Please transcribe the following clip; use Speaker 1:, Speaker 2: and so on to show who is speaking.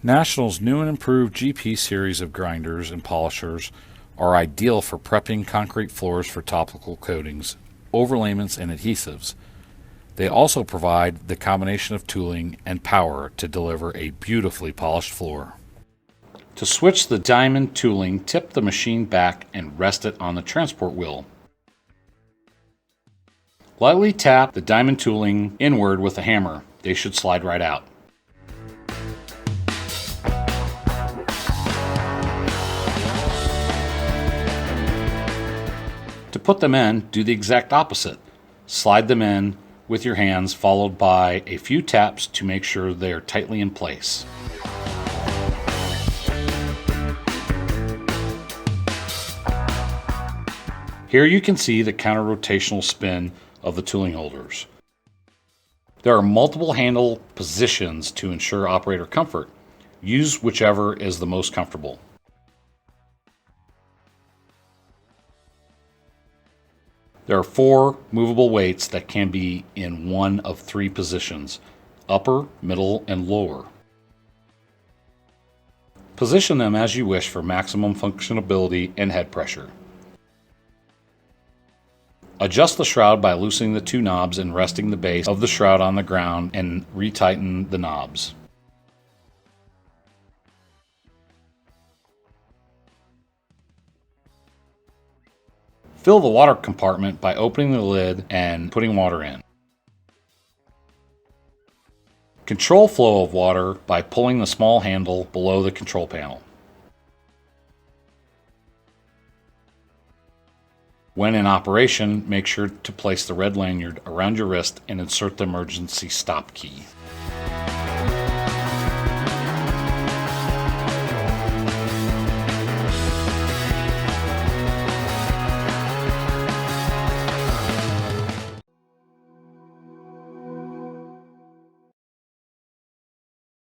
Speaker 1: National's new and improved GP series of grinders and polishers are ideal for prepping concrete floors for topical coatings, overlayments, and adhesives. They also provide the combination of tooling and power to deliver a beautifully polished floor. To switch the diamond tooling, tip the machine back and rest it on the transport wheel. Lightly tap the diamond tooling inward with a hammer. They should slide right out. To put them in, do the exact opposite. Slide them in with your hands, followed by a few taps to make sure they are tightly in place. Here you can see the counter-rotational spin of the tooling holders. There are multiple handle positions to ensure operator comfort. Use whichever is the most comfortable. There are 4 movable weights that can be in one of 3 positions: upper, middle, and lower. Position them as you wish for maximum functionality and head pressure. Adjust the shroud by loosening the 2 knobs and resting the base of the shroud on the ground, and retighten the knobs. Fill the water compartment by opening the lid and putting water in. Control flow of water by pulling the small handle below the control panel. When in operation, make sure to place the red lanyard around your wrist and insert the emergency stop key.